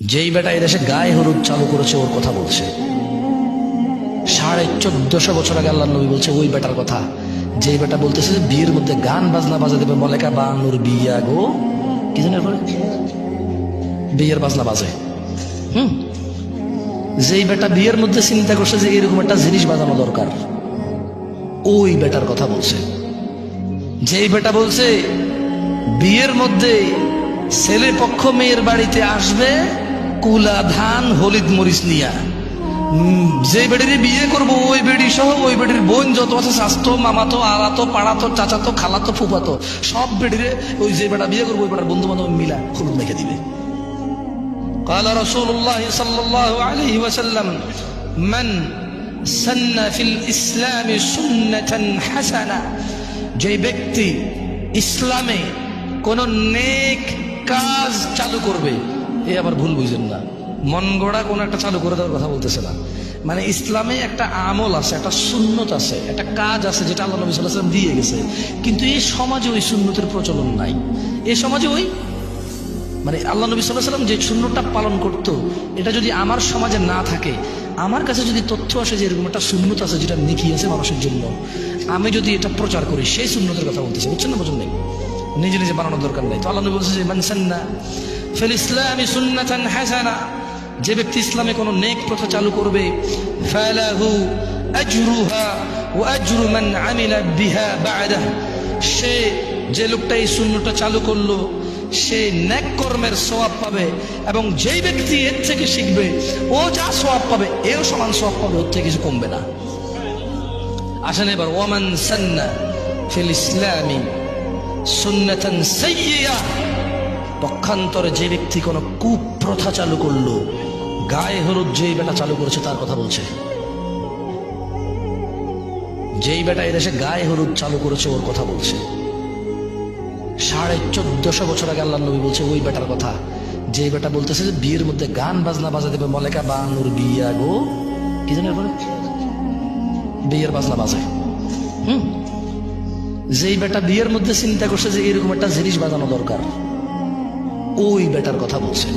যেই বেটা এদেশে গায়ে হলুদ চালু করেছে ওর কথা বলছে। 1450 বছর আগে আল্লাহ নবী বলছে ওই বেটার কথা, যেই বেটা বলতেছে যে বিয়ের মধ্যে গান বাজনা বাজা দেবে, মলেকা বানুর বিয়া গো কি জানেন পরে বিয়ের বাজনা বাজে। যেই বেটা বিয়ের মধ্যে চিন্তা করছে যে এরকম একটা জিনিস বাজানো দরকার, ওই বেটার কথা বলছে। যেই বেটা বলছে বিয়ের মধ্যে ছেলে পক্ষ মেয়ের বাড়িতে আসবে কুলা ধান হলিদ মরিচ নিয়া, যে বেডির বিয়ে করবো ওই বেডি সহ ওই বেডির বোন যত আছে স্বাস্থ্য মামাতো আলাতো পাড়াতো চাচাতো খালাতো ফুফাতো সব বেডিরে ওই যে বেটা বিয়ে করবো ওই বেটার বন্ধু বান্ধব মিলা হলুদ মেখে দিবে। قال رسول الله صلى الله عليه وسلم من سن في الإسلام سنة حسنة, যে ব্যক্তি ইসলামে কোন নেক কাজ চালু করবে, এ আবার ভুল বুঝেন না, মন গড়া কোন একটা চালু করে দেওয়ার কথা বলতেছে না। মানে ইসলামে একটা আমল আছে, একটা সুন্নত আছে, একটা কাজ আছে যেটা আল্লাহ নবী সাল্লাল্লাহু আলাইহি ওয়াসাল্লাম দিয়ে গেছে, কিন্তু এই সমাজে ওই সুন্নতের প্রচলন নাই। এই সমাজে ওই মানে আল্লাহ নবী সাল্লাল্লাহু আলাইহি ওয়াসাল্লাম যে সুন্নতটা পালন করতো, এটা যদি আমার সমাজে না থাকে, আমার কাছে যদি তথ্য আসে যে এরকম একটা সুন্নত আছে যেটা নেকি আছে মানুষের জন্য, আমি যদি এটা প্রচার করি, সেই সুন্নতের কথা বলতেছে, বুঝছেন না? বুঝুন নেই, নিজে নিজে বানানোর দরকার নেই। তো আল্লাহ নবী বলছে যে মান সান্না ফিল ইসলামি সুন্নাতান হাসানা, যে ব্যক্তি ইসলামে কোনো নেক প্রথা চালু করবে, ফালাহু আজরুহা ওয়া আজরু মান আমিলা বিহা বা'দাহ, সে যে লোকটা এই সুন্নতটা চালু করলো সে নেক কর্মের সওয়াব পাবে, এবং যেই ব্যক্তি এর থেকে শিখবে ও যা সওয়াব পাবে এও সমান সওয়াব পাবে, ওর থেকে কিছু কমবে না। আসেন এবার ওয়ামান সান্না ফিল ইসলামি সুন্নাতান সাইয়্যিয়া, পক্ষান্তরে যে ব্যক্তি কোনো কুপ্রথা চালু করলো, গায়ে হলুদ যেই বেটা চালু করেছে তার কথা বলছে। যেই বেটা এদেশে গায়ে হলুদ চালু করেছে ওর কথা বলছে। 1450 বছর আগে আল্লাহ নবী বলছে ওই বেটার কথা, যে বেটা বলতেছে যে বিয়ের মধ্যে গান বাজনা বাজা দেবে, মলেকা বানুর বিয়া গো কি জানেন পরে বিয়ের বাজনা বাজে। যেই বেটা বিয়ের মধ্যে চিন্তা করছে যে এরকম একটা জিনিস বাজানো দরকার, ওই বেটার কথা বলছে।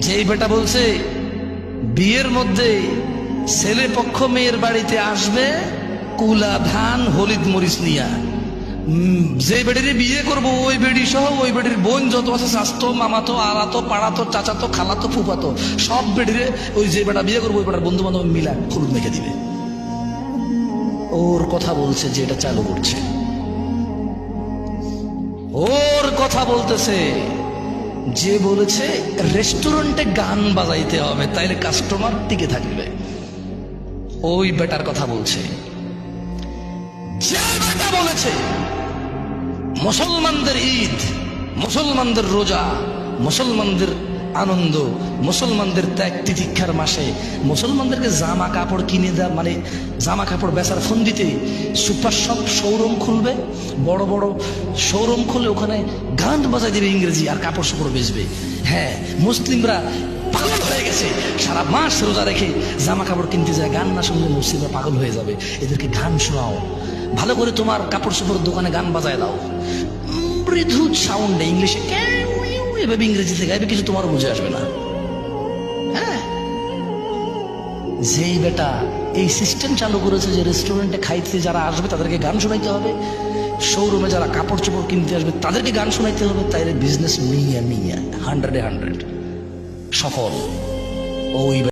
যেই বেটা বলছে বিয়ের মধ্যে ছেলে পক্ষ মেয়ের বাড়িতে আসবে কুলা ধান হলিদ মরিচ নিয়া, যে বেডির বিয়ে করবো ওই বেডি সহ ওই বেডির বোন যত আছে স্বাস্থ্য মামাতো আলাতো পাড়াতো চাচাতো খালাতো ফুফাতো সব বেডিরে ওই যে বেটা বিয়ে করবো ওই বেটার বন্ধু বান্ধব মিলা হলুদ মেখে দিবে। ওর কথা বলছে যে এটা চালু করছে, ওর কথা বলতেছে যে বলেছে রেস্টুরেন্টে গান বাজাইতে হবে তাইলে কাস্টমার টিকে থাকবে, ওই বেটার কথা বলছে। যে বেটা বলেছে মুসলমানদের ঈদ, মুসলমানদের রোজা, মুসলমানদের আনন্দ, মুসলমানদের ত্যাগ তিতিক্ষার মাসে মুসলমানদেরকে জামা কাপড় কিনে দেওয়া, মানে জামা কাপড় বেচার ফন্দিতে সুপার শপ শোরুম খুলবে, বড় বড় শোরুম খুলে ওখানে গান বাজাই দেবে ইংরেজি আর কাপড় চোপড় বেচবে। হ্যাঁ, মুসলিমরা পাগল হয়ে গেছে, সারা মাস রোজা রেখে জামা কাপড় কিনতে যায়, গান না শুনলে মুসলিমরা পাগল হয়ে যাবে, এদেরকে গান শোনাও, ভালো করে তোমার কাপড় চোপড়ের দোকানে গান বাজায় দাও, মৃদু সাউন্ডে ইংলিশে এভাবে ইংরেজিতে গাইবে, কিছু তোমার বুঝে আসবে না। হ্যাঁ, যেই বেটা এই সিস্টেম চালু করেছে যে রেস্টুরেন্টে খাইতে যারা আসবে তাদেরকে গান শোনাইতে হবে, শোরুমে যারা কাপড় চোপড় কিনতে আসবে তাদেরকে গান শোনাইতে হবে, তাইলে বিজনেস মিয়া 100-এ 100 সফল। ওই